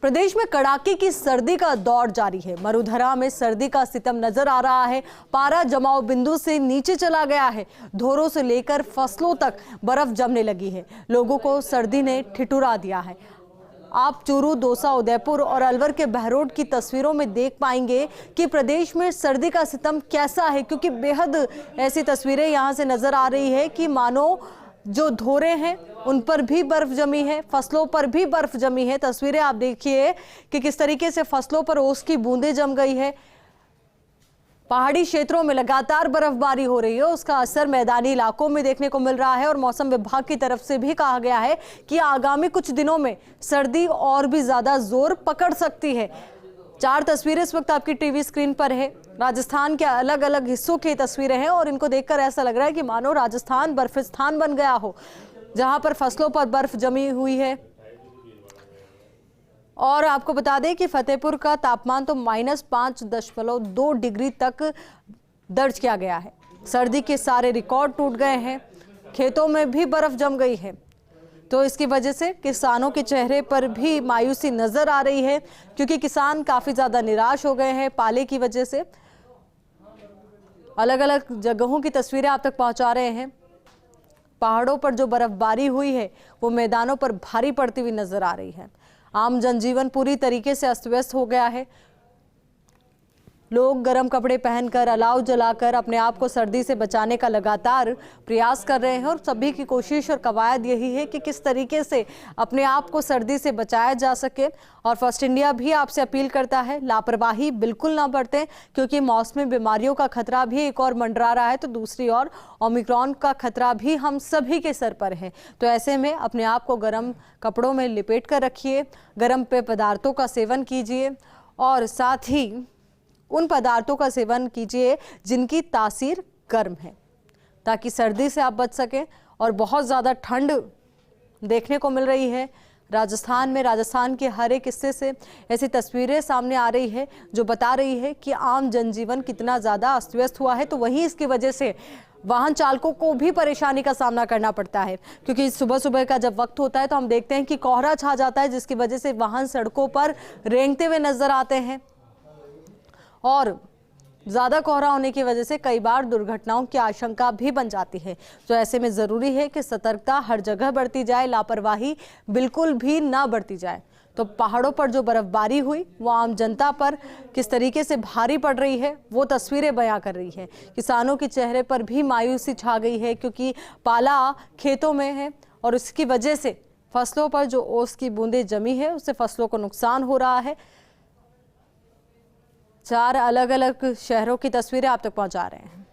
प्रदेश में कड़ाके की सर्दी का दौर जारी है। मरुधरा में सर्दी का सितम नजर आ रहा है। पारा जमाव बिंदु से नीचे चला गया है। धोरों से लेकर फसलों तक बर्फ जमने लगी है। लोगों को सर्दी ने ठिठुरा दिया है। आप चूरू, दौसा, उदयपुर और अलवर के बहरोड की तस्वीरों में देख पाएंगे कि प्रदेश में सर्दी का सितम कैसा है, क्योंकि बेहद ऐसी तस्वीरें यहां से नजर आ रही है कि मानो जो धोरे हैं उन पर भी बर्फ जमी है, फसलों पर भी बर्फ जमी है। तस्वीरें आप देखिए कि किस तरीके से फसलों पर ओस की बूंदें जम गई है। पहाड़ी क्षेत्रों में लगातार बर्फबारी हो रही है, उसका असर मैदानी इलाकों में देखने को मिल रहा है और मौसम विभाग की तरफ से भी कहा गया है कि आगामी कुछ दिनों में सर्दी और भी ज्यादा जोर पकड़ सकती है। 4 तस्वीरें इस वक्त आपकी टीवी स्क्रीन पर है। राजस्थान के अलग अलग हिस्सों की तस्वीरें हैं और इनको देखकर ऐसा लग रहा है कि मानो राजस्थान बर्फिस्तान बन गया हो, जहां पर फसलों पर बर्फ जमी हुई है। और आपको बता दें कि फतेहपुर का तापमान तो -5.2 डिग्री तक दर्ज किया गया है। सर्दी के सारे रिकॉर्ड टूट गए हैं। खेतों में भी बर्फ जम गई है, तो इसकी वजह से किसानों के चेहरे पर भी मायूसी नजर आ रही है, क्योंकि किसान काफी ज्यादा निराश हो गए हैं पाले की वजह से। अलग अलग जगहों की तस्वीरें आप तक पहुंचा रहे हैं। पहाड़ों पर जो बर्फबारी हुई है वो मैदानों पर भारी पड़ती हुई नजर आ रही है। आम जनजीवन पूरी तरीके से अस्त व्यस्त हो गया है। लोग गर्म कपड़े पहनकर, अलाव जलाकर अपने आप को सर्दी से बचाने का लगातार प्रयास कर रहे हैं और सभी की कोशिश और कवायद यही है कि किस तरीके से अपने आप को सर्दी से बचाया जा सके। और फर्स्ट इंडिया भी आपसे अपील करता है, लापरवाही बिल्कुल ना बरतें, क्योंकि मौसमी बीमारियों का खतरा भी एक और मंडरा रहा है, तो दूसरी ओर ओमिक्रॉन का खतरा भी हम सभी के सर पर है। तो ऐसे में अपने आप को गर्म कपड़ों में लिपेट कर रखिए, गर्म पेय पदार्थों का सेवन कीजिए और साथ ही उन पदार्थों का सेवन कीजिए जिनकी तासीर गर्म है, ताकि सर्दी से आप बच सकें। और बहुत ज़्यादा ठंड देखने को मिल रही है राजस्थान में। राजस्थान के हर एक हिस्से से ऐसी तस्वीरें सामने आ रही है जो बता रही है कि आम जनजीवन कितना ज़्यादा अस्त व्यस्त हुआ है। तो वहीं इसकी वजह से वाहन चालकों को भी परेशानी का सामना करना पड़ता है, क्योंकि सुबह सुबह का जब वक्त होता है तो हम देखते हैं कि कोहरा छा जाता है, जिसकी वजह से वाहन सड़कों पर रेंगते हुए नजर आते हैं। और ज़्यादा कोहरा होने की वजह से कई बार दुर्घटनाओं की आशंका भी बन जाती है। तो ऐसे में ज़रूरी है कि सतर्कता हर जगह बढ़ती जाए, लापरवाही बिल्कुल भी ना बढ़ती जाए। तो पहाड़ों पर जो बर्फबारी हुई वो आम जनता पर किस तरीके से भारी पड़ रही है वो तस्वीरें बयां कर रही है। किसानों के चेहरे पर भी मायूसी छा गई है, क्योंकि पाला खेतों में है और इसकी वजह से फसलों पर जो ओस की बूंदें जमी है उससे फसलों को नुकसान हो रहा है। 4 अलग अलग शहरों की तस्वीरें आप तक पहुंचा रहे हैं।